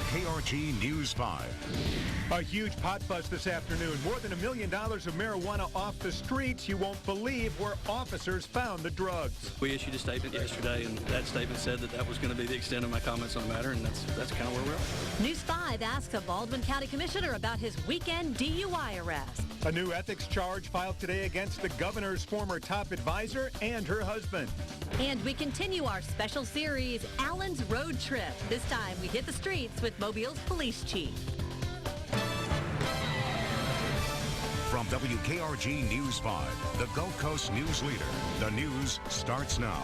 WKRG News 5. A huge pot bust this afternoon. More than $1 million of marijuana off the streets. You won't believe where officers found the drugs. We issued a statement yesterday, and that statement said that was going to be the extent of my comments on the matter, and that's kind of where we're at. News 5 asks a Baldwin County commissioner about his weekend DUI arrest. A new ethics charge filed today against the governor's former top advisor and her husband. And we continue our special series, Allen's Road Trip. This time we hit the streets with Mobile's police chief. From WKRG News 5, the Gulf Coast news leader, the news starts now.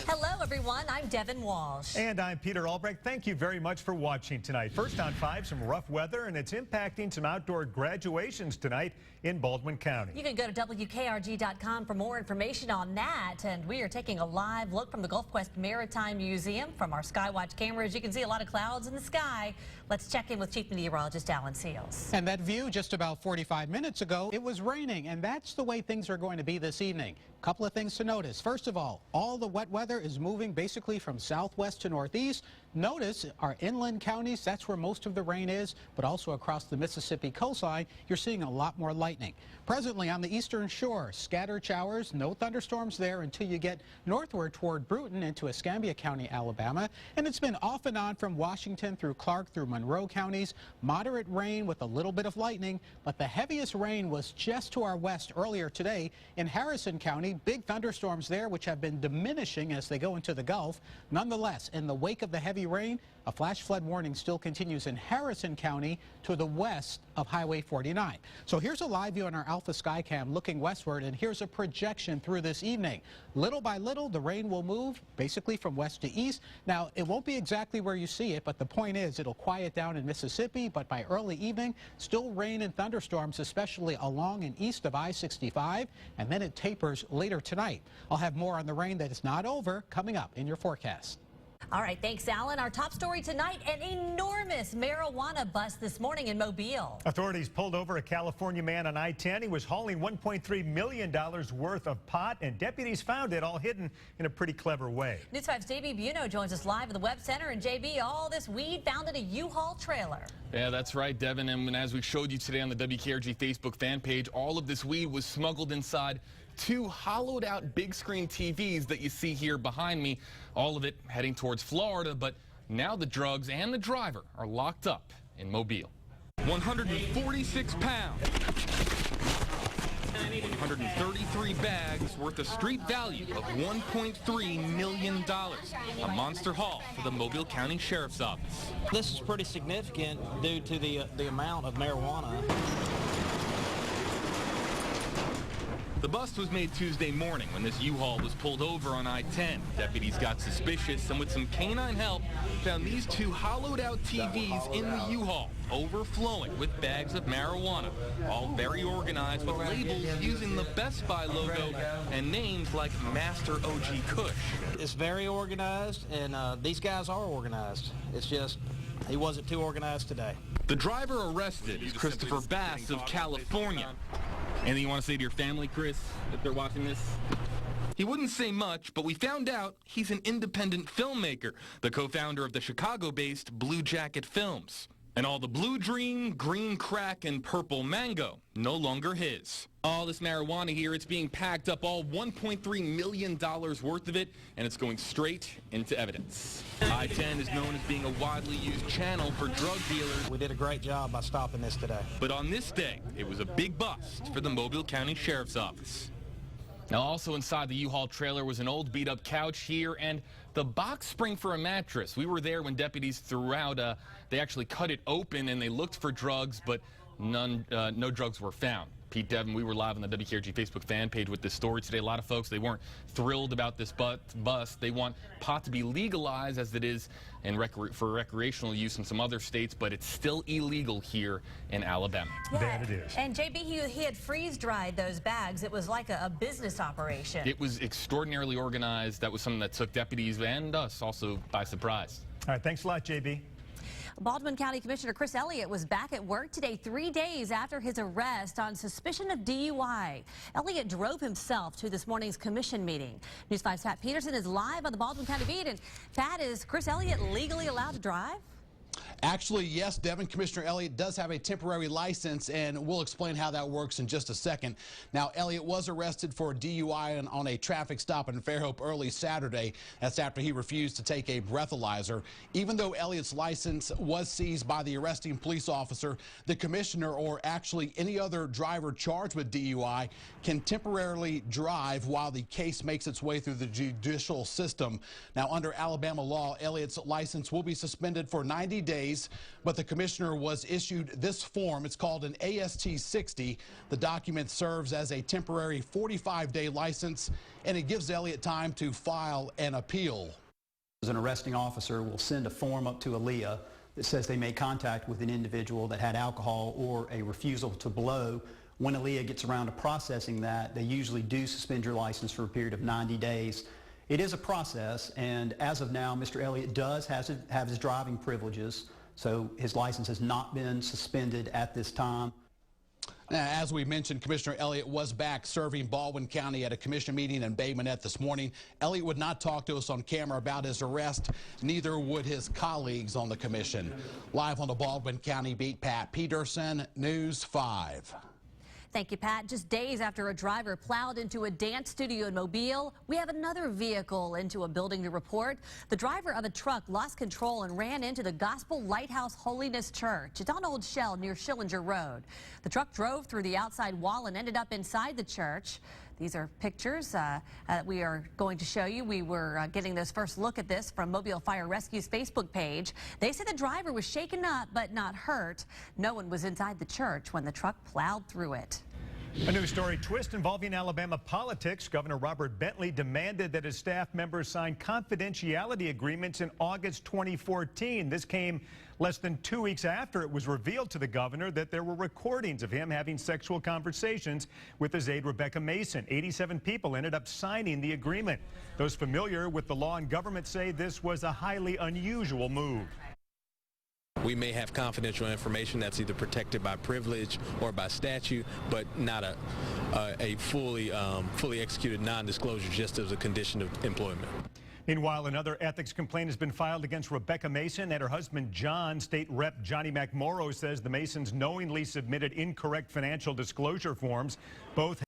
Hello, everyone. I'm Devin Walsh. And I'm Peter Albrecht. Thank you very much for watching tonight. First on 5, some rough weather, and it's impacting some outdoor graduations tonight in Baldwin County. You can go to WKRG.com for more information on that. And we are taking a live look from the Gulf Quest Maritime Museum from our Skywatch cameras. You can see a lot of clouds in the sky. Let's check in with Chief Meteorologist Alan Seals. And that view just about 45 minutes ago, it was raining, and that's the way things are going to be this evening. A couple of things to notice. First of all the wet weather is moving basically from southwest to northeast. Notice our inland counties, that's where most of the rain is, but also across the Mississippi coastline, you're seeing a lot more lightning. Presently on the eastern shore, scattered showers, no thunderstorms there until you get northward toward Bruton into Escambia County, Alabama. And it's been off and on from Washington through Clark through Monroe counties. Moderate rain with a little bit of lightning, but the heaviest rain was just to our west earlier today in Harrison County. Big thunderstorms there, which have been diminishing as they go into the Gulf. Nonetheless, in the wake of the heavy rain, a flash flood warning still continues in Harrison County to the west of Highway 49. So here's a live view on our Alpha Skycam looking westward, and here's a projection through this evening. Little by little, the rain will move basically from west to east. Now, it won't be exactly where you see it, but the point is it'll quiet down in Mississippi, but by early evening, still rain and thunderstorms, especially along and east of I-65, and then it tapers later tonight. I'll have more on the rain that is not over coming up in your forecast. All right, thanks, Alan. Our top story tonight, an enormous marijuana bust this morning in Mobile. Authorities pulled over a California man on I-10. He was hauling $1.3 million worth of pot, and deputies found it all hidden in a pretty clever way. News 5's JB Buno joins us live at the Web Center. And JB, all this weed found in a U-Haul trailer. Yeah, that's right, Devin. And as we showed you today on the WKRG Facebook fan page, all of this weed was smuggled inside 2 hollowed out big screen TVs that you see here behind me, all of it heading towards Florida. But now the drugs and the driver are locked up in Mobile. 146 pounds, 133 bags worth a street value of $1.3 million. A monster haul for the Mobile County Sheriff's Office. This is pretty significant due to the amount of marijuana. The bust was made Tuesday morning when this U-Haul was pulled over on I-10. Deputies got suspicious and with some canine help found these 2 hollowed out TVs in the U-Haul, overflowing with bags of marijuana, all very organized with labels using the Best Buy logo and names like Master OG Kush. It's very organized, and these guys are organized. It's just he wasn't too organized today. The driver arrested is Christopher Bass of California. Anything you want to say to your family, Chris, if they're watching this? He wouldn't say much, but we found out he's an independent filmmaker, the co-founder of the Chicago-based Blue Jacket Films. And all the blue dream, green crack, and purple mango, no longer his. All this marijuana here, it's being packed up, all $1.3 million worth of it, and it's going straight into evidence. I-10 is known as being a widely used channel for drug dealers. We did a great job by stopping this today. But on this day, it was a big bust for the Mobile County Sheriff's Office. Now, also inside the U-Haul trailer was an old beat-up couch here and the box spring for a mattress. We were there when deputies threw out, they actually cut it open and they looked for drugs, but no drugs were found. Pete, Devin, we were live on the WKRG Facebook fan page with this story today. A lot of folks, they weren't thrilled about this bust. They want pot to be legalized as it is for recreational use in some other states, but it's still illegal here in Alabama. Yeah. That it is. And JB, he had freeze-dried those bags. It was like a business operation. It was extraordinarily organized. That was something that took deputies and us also by surprise. All right, thanks a lot, JB. Baldwin County Commissioner Chris Elliott was back at work today 3 days after his arrest on suspicion of DUI. Elliott drove himself to this morning's commission meeting. News 5's Pat Peterson is live on the Baldwin County beat. And Pat, is Chris Elliott legally allowed to drive? Actually, yes, Devin. Commissioner Elliott does have a temporary license, and we'll explain how that works in just a second. Now, Elliott was arrested for DUI on a traffic stop in Fairhope early Saturday. That's after he refused to take a breathalyzer. Even though Elliott's license was seized by the arresting police officer, the commissioner, or actually any other driver charged with DUI, can temporarily drive while the case makes its way through the judicial system. Now, under Alabama law, Elliott's license will be suspended for 90 days, but the commissioner was issued this form. It's called an AST 60. The document serves as a temporary 45-day license, and it gives Elliott time to file an appeal. An arresting officer will send a form up to ALEA that says they made contact with an individual that had alcohol or a refusal to blow. When ALEA gets around to processing that, they usually do suspend your license for a period of 90 days. It is a process, and as of now, Mr. Elliott does have his driving privileges, so his license has not been suspended at this time. Now, as we mentioned, Commissioner Elliott was back serving Baldwin County at a commission meeting in Bay Minette this morning. Elliott would not talk to us on camera about his arrest. Neither would his colleagues on the commission. Live on the Baldwin County beat, Pat Peterson, News 5. Thank you, Pat. Just days after a driver plowed into a dance studio in Mobile, we have another vehicle into a building to report. The driver of a truck lost control and ran into the Gospel Lighthouse Holiness Church. It's on Old Shell near Schillinger Road. The truck drove through the outside wall and ended up inside the church. These are pictures that we are going to show you. We were getting this first look at this from Mobile Fire Rescue's Facebook page. They say the driver was shaken up but not hurt. No one was inside the church when the truck plowed through it. A new story twist involving Alabama politics. Governor Robert Bentley demanded that his staff members sign confidentiality agreements in August 2014. This came less than 2 weeks after it was revealed to the governor that there were recordings of him having sexual conversations with his aide Rebecca Mason. 87 people ended up signing the agreement. Those familiar with the law and government say this was a highly unusual move. We may have confidential information that's either protected by privilege or by statute, but not a fully executed non-disclosure just as a condition of employment. Meanwhile, another ethics complaint has been filed against Rebecca Mason and her husband John. State Rep Johnny McMorrow says the Masons knowingly submitted incorrect financial disclosure forms. Both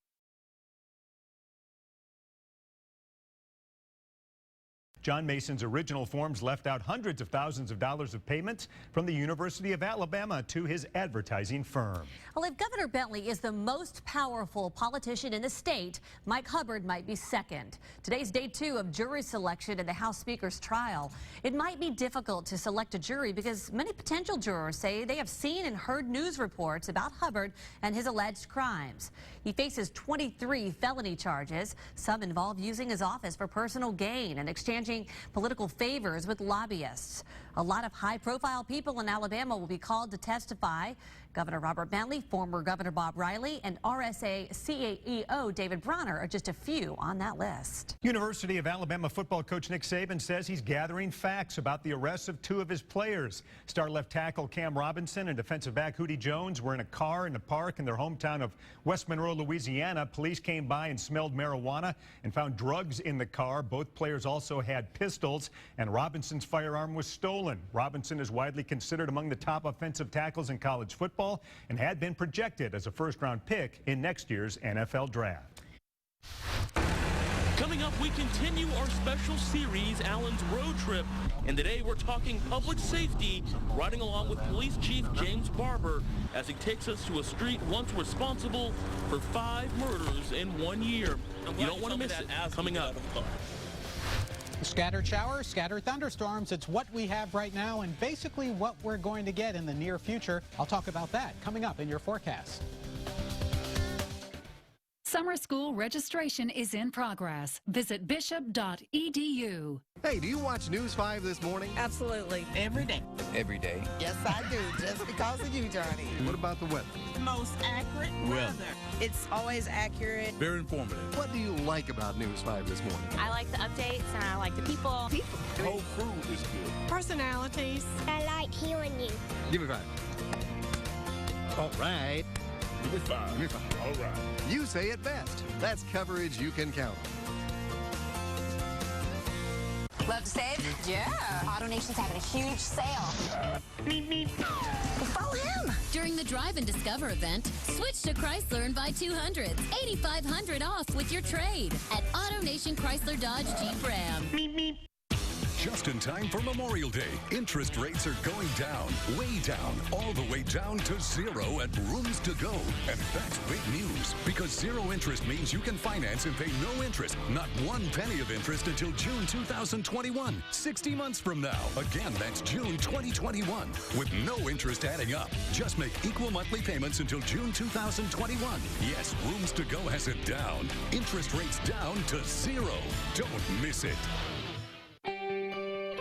John Mason's original forms left out hundreds of thousands of dollars of payments from the University of Alabama to his advertising firm. Well, if Governor Bentley is the most powerful politician in the state, Mike Hubbard might be second. Today's day 2 of jury selection in the House Speaker's trial. It might be difficult to select a jury because many potential jurors say they have seen and heard news reports about Hubbard and his alleged crimes. He faces 23 felony charges. Some involve using his office for personal gain and exchanging political favors with lobbyists. A lot of high-profile people in Alabama will be called to testify. Governor Robert Bentley, former Governor Bob Riley, and RSA CEO David Bronner are just a few on that list. University of Alabama football coach Nick Saban says he's gathering facts about the arrests of 2 of his players. Star left tackle Cam Robinson and defensive back Hootie Jones were in a car in the park in their hometown of West Monroe, Louisiana. Police came by and smelled marijuana and found drugs in the car. Both players also had pistols, and Robinson's firearm was stolen. Robinson is widely considered among the top offensive tackles in college football and had been projected as a first-round pick in next year's NFL draft. Coming up, we continue our special series, Allen's Road Trip. And today we're talking public safety, riding along with Police Chief James Barber as he takes us to a street once responsible for 5 murders in 1 year. You don't want to miss it. Coming up. Scattered showers, scattered thunderstorms. It's what we have right now and basically what we're going to get in the near future. I'll talk about that coming up in your forecast. Summer school registration is in progress. Visit bishop.edu. Hey, do you watch News 5 this morning? Absolutely. Every day. Every day. Yes, I do, just because of you, Johnny. What about the weather? Most accurate weather. It's always accurate. Very informative. What do you like about News 5 this morning? I like the updates and I like the people. The whole crew is good. Personalities. I like hearing you. Give me 5. All right. Give me 5. Give me 5. All right. You say it best. That's coverage you can count on. Love to save? Yeah. AutoNation's having a huge sale. Follow him. During the Drive and Discover event, switch to Chrysler and buy 200s, $8,500 off with your trade at AutoNation Chrysler Dodge Jeep Ram. Just in time for Memorial Day, interest rates are going down, way down, all the way down to 0 at Rooms to Go. And that's big news, because 0 interest means you can finance and pay no interest, not 1 penny of interest until June 2021, 60 months from now. Again, that's June 2021, with no interest adding up. Just make equal monthly payments until June 2021. Yes, Rooms to Go has it down. Interest rates down to 0. Don't miss it.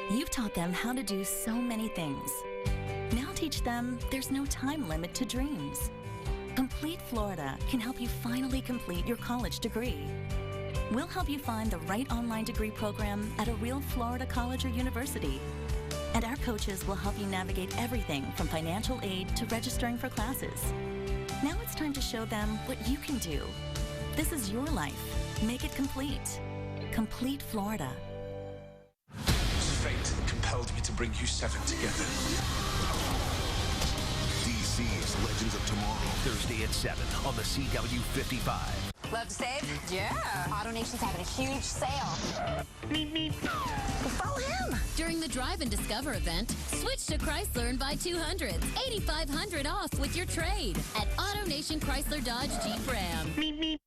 You've taught them how to do so many things. Now teach them there's no time limit to dreams. Complete Florida can help you finally complete your college degree. We'll help you find the right online degree program at a real Florida college or university. And our coaches will help you navigate everything from financial aid to registering for classes. Now it's time to show them what you can do. This is your life. Make it complete. Complete Florida. Fate compelled me to bring you 7 together. DC's Legends of Tomorrow, Thursday at 7 on the CW55. Love to save? Yeah. AutoNation's having a huge sale. Follow him. During the Drive and Discover event, switch to Chrysler and buy 200s, $8,500 off with your trade at AutoNation Chrysler Dodge Jeep Ram.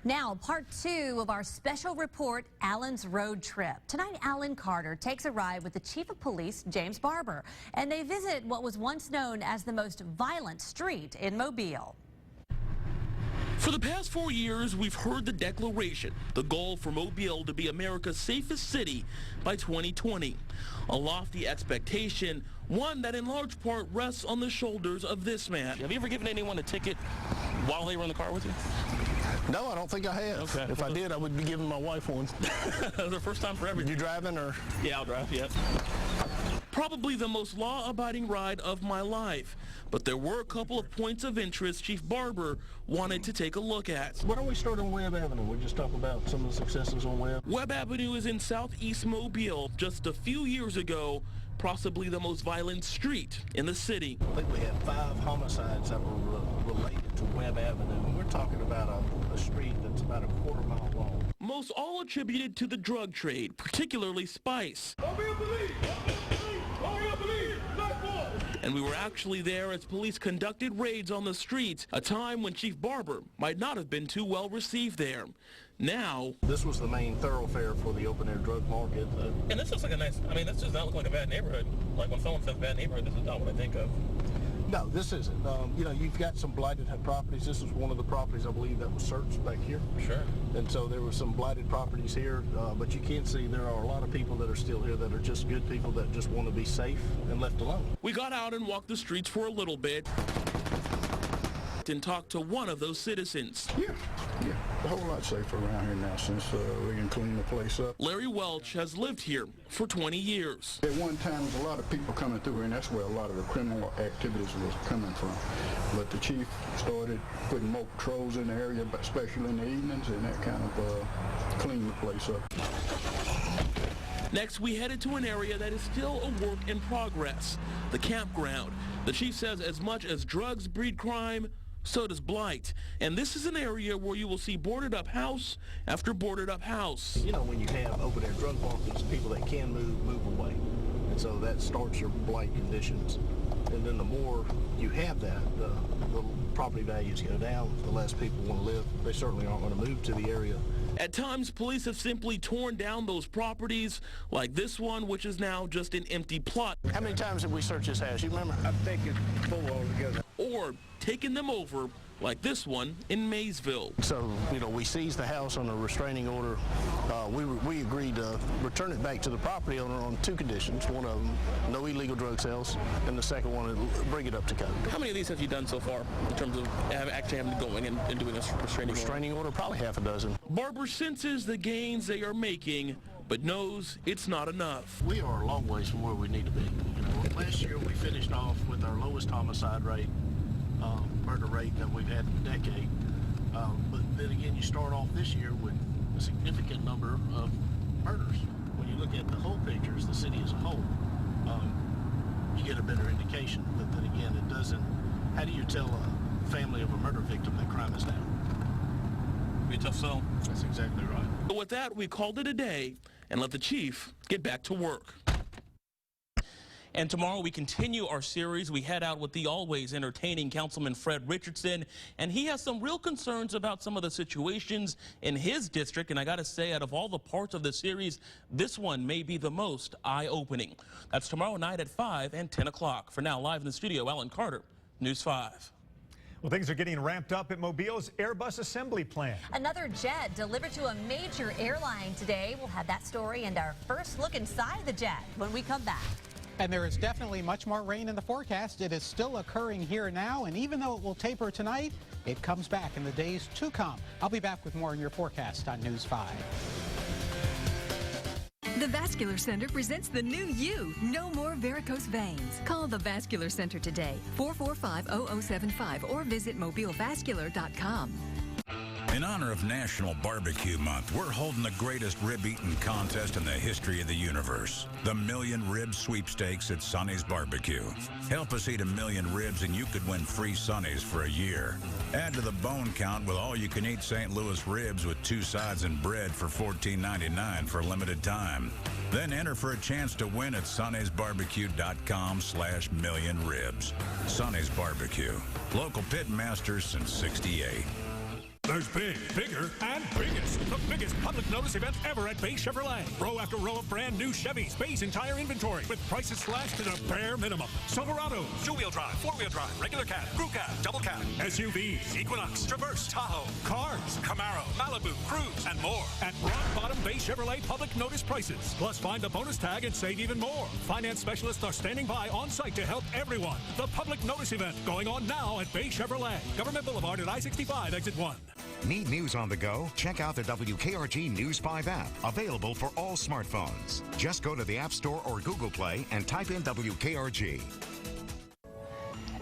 Now, part 2 of our special report, Allen's Road Trip. Tonight, Alan Carter takes a ride with the Chief of Police, James Barber, and they visit what was once known as the most violent street in Mobile. For the past 4 years, we've heard the declaration, the goal for Mobile to be America's safest city by 2020. A lofty expectation, one that in large part rests on the shoulders of this man. Have you ever given anyone a ticket while they were in the car with you? No, I don't think I have. Okay. If I did, I would be giving my wife one. The first time for everything. You driving or? Yeah, I'll drive, yeah. Probably the most law-abiding ride of my life. But there were a couple of points of interest Chief Barber wanted to take a look at. Why don't we start on Webb Avenue? We'll just talk about some of the successes on Webb. Webb Avenue is in southeast Mobile. Just a few years ago, possibly the most violent street in the city. I think we had 5 homicides that were related to Webb Avenue. We're talking about a street that's about a quarter-mile long. Most all attributed to the drug trade, particularly spice. And we were actually there as police conducted raids on the streets, a time when Chief Barber might not have been too well received there. Now, this was the main thoroughfare for the open-air drug market. And this looks like a nice, I mean, this does not look like a bad neighborhood. Like when someone says bad neighborhood, this is not what I think of. No, this isn't. You know, you've got some blighted properties. This is one of the properties, I believe, that was searched back here. Sure. And so there were some blighted properties here, but you can see there are a lot of people that are still here that are just good people that just want to be safe and left alone. We got out and walked the streets for a little bit and talked to one of those citizens. Yeah, a whole lot safer around here now since we can clean the place up. Larry Welch has lived here for 20 years. At one time, there was a lot of people coming through here, and that's where a lot of the criminal activities was coming from. But the chief started putting more patrols in the area, especially in the evenings, and that kind of cleaned the place up. Next, we headed to an area that is still a work in progress, the campground. The chief says as much as drugs breed crime, so does blight. And this is an area where you will see boarded up house after boarded up house. You know, when you have open air drug markets, people that can move away. And so that starts your blight conditions. And then the more you have that, the property values go down, the less people want to live. They certainly aren't going to move to the area. At times, police have simply torn down those properties, like this one, which is now just an empty plot. How many times have we searched this house? You remember? I think it's 4 altogether. Or taken them over like this one in Maysville. So, we seized the house on a restraining order. We agreed to return it back to the property owner on 2 conditions. One of them, no illegal drug sales, and the second one, bring it up to code. How many of these have you done so far in terms of actually having to go in and doing a restraining order? Probably half a dozen. Barber senses the gains they are making, but knows it's not enough. We are a long ways from where we need to be. Last year we finished off with our lowest homicide rate, murder rate that we've had in a decade. But then again, you start off this year with a significant number of murders. When you look at the whole picture as the city as a whole, you get a better indication. But then again, it doesn't. How do you tell a family of a murder victim that crime is down? Be a tough sell. That's exactly right. But with that, we called it a day and let the chief get back to work. And tomorrow we continue our series. We head out with the always entertaining Councilman Fred Richardson, and he has some real concerns about some of the situations in his district. And I got to say, out of all the parts of the series, this one may be the most eye-opening. That's tomorrow night at 5 and 10 o'clock. For now, live in the studio, Alan Carter, News 5. Well, things are getting ramped up at Mobile's Airbus assembly plant. Another jet delivered to a major airline today. We'll have that story and our first look inside the jet when we come back. And there is definitely much more rain in the forecast. It is still occurring here now, and even though it will taper tonight, it comes back in the days to come. I'll be back with more in your forecast on News 5. The Vascular Center presents the new you. No more varicose veins. Call the Vascular Center today, 445-0075, or visit mobilevascular.com. In honor of National Barbecue Month, we're holding the greatest rib-eating contest in the history of the universe. The Million Rib Sweepstakes at Sonny's Barbecue. Help us eat 1 million ribs and you could win free Sonny's for a year. Add to the bone count with all-you-can-eat St. Louis ribs with 2 sides and bread for $14.99 for a limited time. Then enter for a chance to win at Sonny'sBarbecue.com/millionribs. Sonny's Barbecue. Local pit masters since '68. There's big, bigger, and biggest. The biggest public notice event ever at Bay Chevrolet. Row after row of brand new Chevys. Bay's entire inventory with prices slashed to the bare minimum. Silverados, 2-wheel drive, 4-wheel drive, regular cab, crew cab, double cab, SUVs, Equinox, Traverse, Tahoe, cars, Camaro, Malibu, Cruise, and more. At rock bottom Bay Chevrolet public notice prices. Plus find the bonus tag and save even more. Finance specialists are standing by on site to help everyone. The public notice event going on now at Bay Chevrolet. Government Boulevard at I-65, exit 1. Need news on the go? Check out the WKRG News 5 app, available for all smartphones. Just go to the App Store or Google Play and type in WKRG.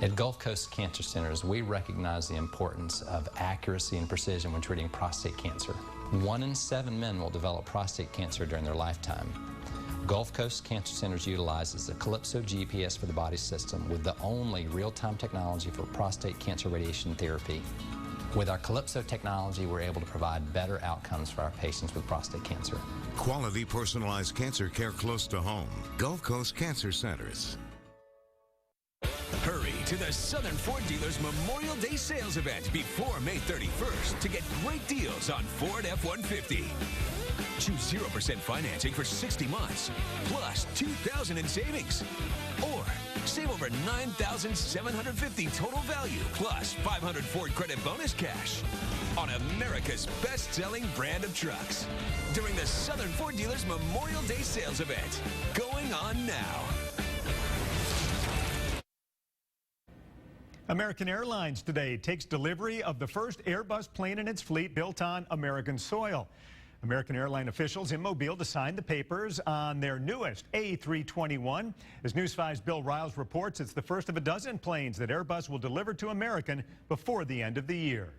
At Gulf Coast Cancer Centers, we recognize the importance of accuracy and precision when treating prostate cancer. 1 in 7 men will develop prostate cancer during their lifetime. Gulf Coast Cancer Centers utilizes the Calypso GPS for the body system with the only real-time technology for prostate cancer radiation therapy. With our Calypso technology, we're able to provide better outcomes for our patients with prostate cancer. Quality personalized cancer care close to home. Gulf Coast Cancer Centers. Hurry to the Southern Ford Dealers Memorial Day sales event before May 31st to get great deals on Ford F-150. Choose 0% financing for 60 months, plus $2,000 in savings. Or save over $9,750 total value, plus $500 Ford credit bonus cash on America's best-selling brand of trucks during the Southern Ford Dealers Memorial Day sales event, going on now. American Airlines today takes delivery of the first Airbus plane in its fleet built on American soil. American Airline officials in Mobile to sign the papers on their newest A321. As News 5's Bill Riles reports, it's the first of a dozen planes that Airbus will deliver to American before the end of the year.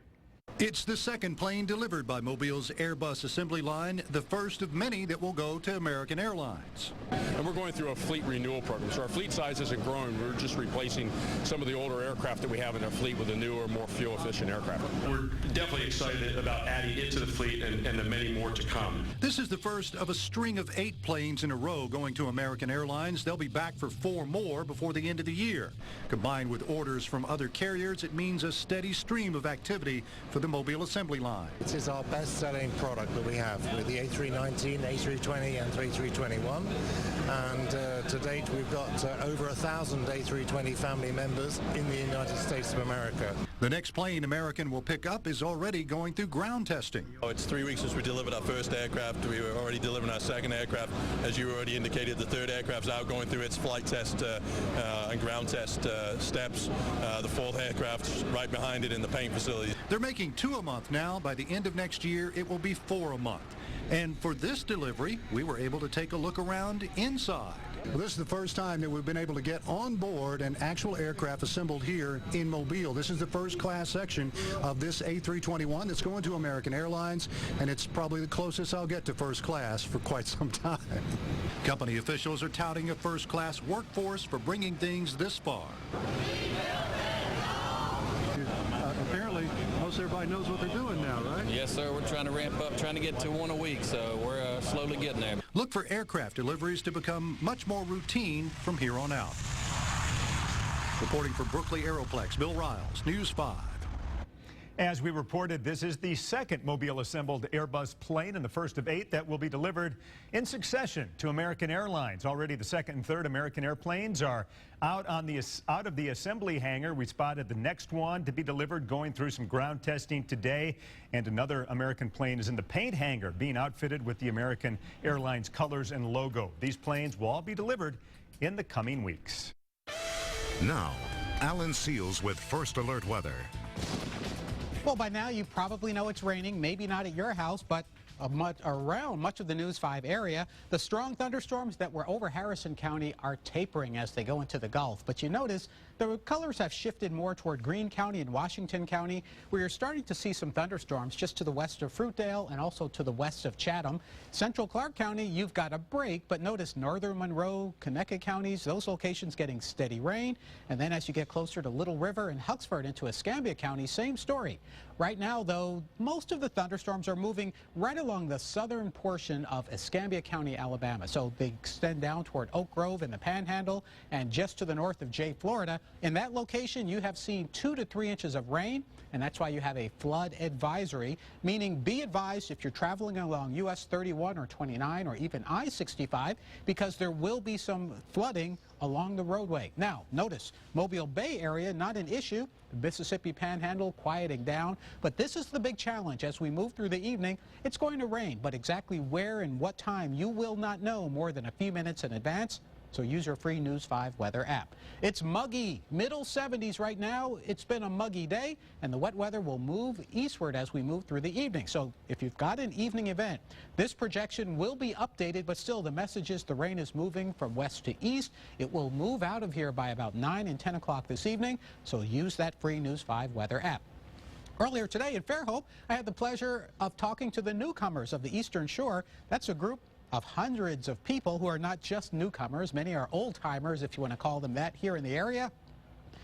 It's the second plane delivered by Mobile's Airbus assembly line, the first of many that will go to American Airlines. And we're going through a fleet renewal program, so our fleet size isn't growing. We're just replacing some of the older aircraft that we have in our fleet with the newer, more fuel-efficient aircraft. We're definitely excited about adding it to the fleet and the many more to come. This is the first of a string of 8 planes in a row going to American Airlines. They'll be back for 4 more before the end of the year. Combined with orders from other carriers, it means a steady stream of activity for the the Mobile assembly line. This is our best-selling product that we have with the A319, A320 and A321. And to date, we've got over 1,000 A320 family members in the United States of America. The next plane American will pick up is already going through ground testing. It's 3 weeks since we delivered our first aircraft. We were already delivering our second aircraft. As you already indicated, the third aircraft's out going through its flight test and ground test steps. The fourth aircraft's right behind it in the paint facility. They're making 2 a month now. By the end of next year, it will be 4 a month. And for this delivery, we were able to take a look around inside. Well, this is the first time that we've been able to get on board an actual aircraft assembled here in Mobile. This is the first class section of this A321 that's going to American Airlines, and it's probably the closest I'll get to first class for quite some time. Company officials are touting a first-class workforce for bringing things this far. Apparently, most everybody knows what they're doing now, right? Yes, sir. We're trying to ramp up, trying to get to 1 a week, so we're slowly getting there. Look for aircraft deliveries to become much more routine from here on out. Reporting for Brooklyn Aeroplex, Bill Riles, News 5. As we reported, this is the second Mobile assembled Airbus plane and the first of 8 that will be delivered in succession to American Airlines. Already the second and third American airplanes are out of the assembly hangar. We spotted the next one to be delivered going through some ground testing today, and another American plane is in the paint hangar being outfitted with the American Airlines colors and logo. These planes will all be delivered in the coming weeks. Now, Alan Seals with First Alert Weather. Well, by now you probably know it's raining, maybe not at your house, but around much of the News 5 area. The strong thunderstorms that were over Harrison County are tapering as they go into the Gulf. But you notice the colors have shifted more toward Greene County and Washington County, where you're starting to see some thunderstorms just to the west of Fruitdale and also to the west of Chatham. Central Clark County, you've got a break, but notice northern Monroe, Conecuh counties, those locations getting steady rain. And then as you get closer to Little River and Huxford into Escambia County, same story. Right now, though, most of the thunderstorms are moving right along the southern portion of Escambia County, Alabama. So they extend down toward Oak Grove and the Panhandle and just to the north of Jay, Florida. In that location, you have seen 2 to 3 inches of rain, and that's why you have a flood advisory, meaning be advised if you're traveling along US 31 or 29 or even I-65, because there will be some flooding along the roadway. Now, notice, Mobile Bay area, not an issue. The Mississippi Panhandle quieting down, but this is the big challenge. As we move through the evening, it's going to rain, but exactly where and what time you will not know more than a few minutes in advance. So use your free News 5 weather app. It's muggy, middle 70s right now. It's been a muggy day, and the wet weather will move eastward as we move through the evening. So if you've got an evening event, this projection will be updated, but still the message is the rain is moving from west to east. It will move out of here by about 9 and 10 o'clock this evening, so use that free News 5 weather app. Earlier today in Fairhope, I had the pleasure of talking to the newcomers of the Eastern Shore. That's a group of hundreds of people who are not just newcomers. Many are old-timers, if you want to call them that, here in the area.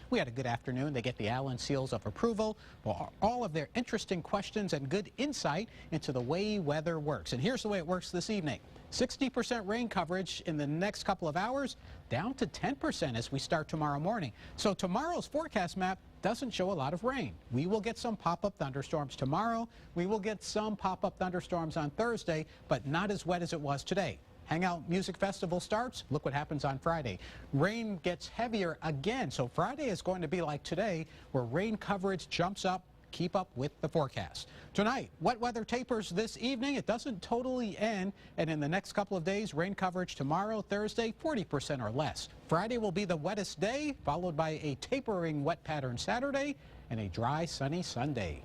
We had a good afternoon. They get the Allen seals of approval for all of their interesting questions and good insight into the way weather works. And here's the way it works this evening. 60% rain coverage in the next couple of hours, down to 10% as we start tomorrow morning. So tomorrow's forecast map doesn't show a lot of rain. We will get some pop-up thunderstorms tomorrow. We will get some pop-up thunderstorms on Thursday, but not as wet as it was today. Hangout Music Festival starts. Look what happens on Friday. Rain gets heavier again. So Friday is going to be like today, where rain coverage jumps up. Keep up with the forecast. Tonight, wet weather tapers this evening. It doesn't totally end. And in the next couple of days, rain coverage tomorrow, Thursday, 40% or less. Friday will be the wettest day, followed by a tapering wet pattern Saturday and a dry, sunny Sunday.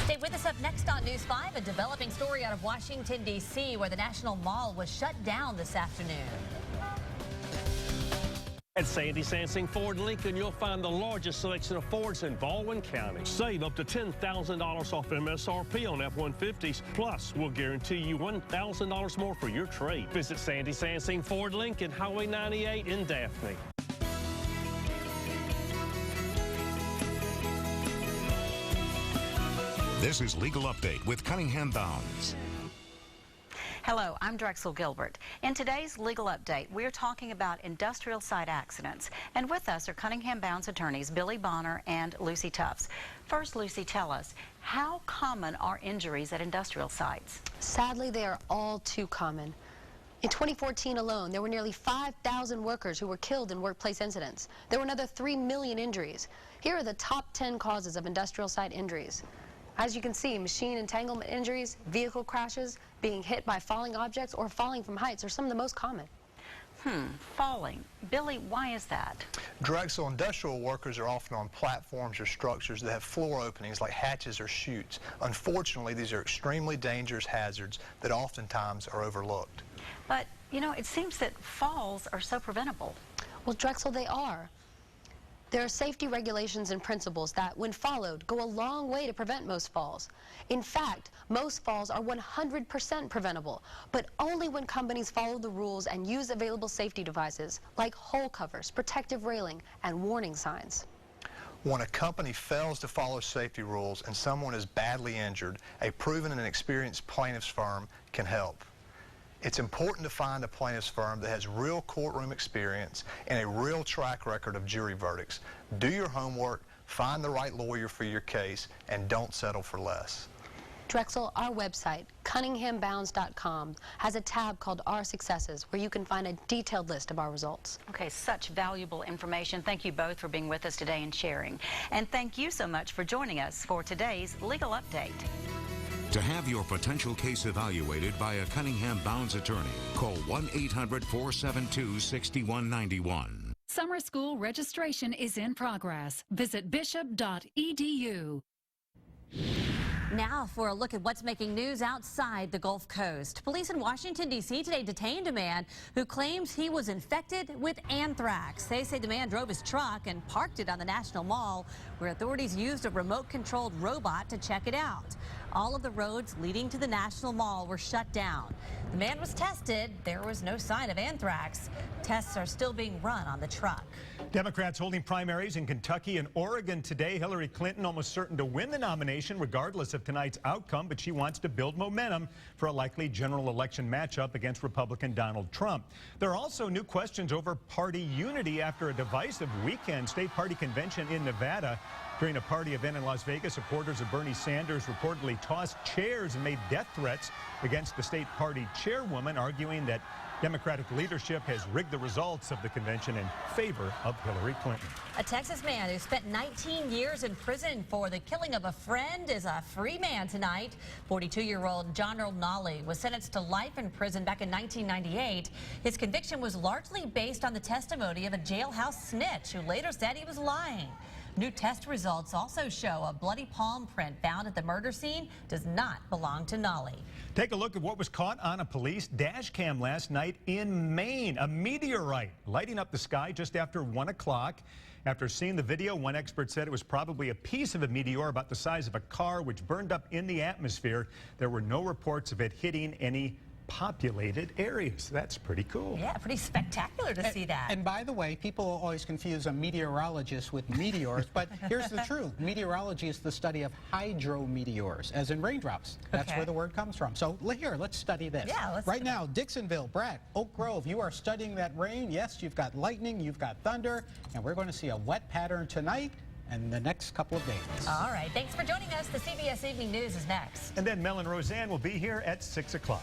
Stay with us. Up next on News 5, a developing story out of Washington, D.C., where the National Mall was shut down this afternoon. At Sandy Sansing Ford Lincoln, you'll find the largest selection of Fords in Baldwin County. Save up to $10,000 off MSRP on F-150s. Plus, we'll guarantee you $1,000 more for your trade. Visit Sandy Sansing Ford Lincoln, Highway 98 in Daphne. This is Legal Update with Cunningham Bounds. Hello, I'm Drexel Gilbert. In today's legal update, we're talking about industrial site accidents. And with us are Cunningham-Bound's attorneys Billy Bonner and Lucy Tufts. First, Lucy, tell us, how common are injuries at industrial sites? Sadly, they are all too common. In 2014 alone, there were nearly 5,000 workers who were killed in workplace incidents. There were another 3 million injuries. Here are the top 10 causes of industrial site injuries. As you can see, machine entanglement injuries, vehicle crashes, being hit by falling objects, or falling from heights are some of the most common. Falling. Billy, why is that? Drexel, industrial workers are often on platforms or structures that have floor openings like hatches or chutes. Unfortunately, these are extremely dangerous hazards that oftentimes are overlooked. But, you know, it seems that falls are so preventable. Well, Drexel, they are. There are safety regulations and principles that, when followed, go a long way to prevent most falls. In fact, most falls are 100% preventable, but only when companies follow the rules and use available safety devices like hole covers, protective railing, and warning signs. When a company fails to follow safety rules and someone is badly injured, a proven and experienced plaintiff's firm can help. It's important to find a plaintiff's firm that has real courtroom experience and a real track record of jury verdicts. Do your homework, find the right lawyer for your case, and don't settle for less. Drexel, our website, cunninghambounds.com, has a tab called Our Successes, where you can find a detailed list of our results. Okay, such valuable information. Thank you both for being with us today and sharing. And thank you so much for joining us for today's Legal Update. To have your potential case evaluated by a Cunningham-Bounds attorney, call 1-800-472-6191. Summer school registration is in progress. Visit bishop.edu. Now for a look at what's making news outside the Gulf Coast. Police in Washington, D.C. today detained a man who claims he was infected with anthrax. They say the man drove his truck and parked it on the National Mall, where authorities used a remote-controlled robot to check it out. All of the roads leading to the National Mall were shut down. The man was tested. There was no sign of anthrax. Tests are still being run on the truck. Democrats holding primaries in Kentucky and Oregon today. Hillary Clinton almost certain to win the nomination regardless of tonight's outcome, but she wants to build momentum for a likely general election matchup against Republican Donald Trump. There are also new questions over party unity after a divisive weekend state party convention in Nevada. During a party event in Las Vegas, supporters of Bernie Sanders reportedly tossed chairs and made death threats against the state party chairwoman, arguing that Democratic leadership has rigged the results of the convention in favor of Hillary Clinton. A Texas man who spent 19 years in prison for the killing of a friend is a free man tonight. 42-year-old John Earl Nolly was sentenced to life in prison back in 1998. His conviction was largely based on the testimony of a jailhouse snitch who later said he was lying. New test results also show a bloody palm print found at the murder scene does not belong to Nolly. Take a look at what was caught on a police dash cam last night in Maine. A meteorite lighting up the sky just after 1 o'clock. After seeing the video, one expert said it was probably a piece of a meteor about the size of a car which burned up in the atmosphere. There were no reports of it hitting any populated areas. That's pretty cool. Yeah, pretty spectacular to see that. And by the way, people always confuse a meteorologist with meteors, but here's the truth. Meteorology is the study of hydrometeors, as in raindrops. That's where the word comes from. So here, let's study this. Yeah, let's right now, Dixonville, Bragg, Oak Grove, you are studying that rain. Yes, you've got lightning, you've got thunder, and we're going to see a wet pattern tonight and the next couple of days. All right, thanks for joining us. The CBS Evening News is next. And then Mel and Roseanne will be here at 6 o'clock.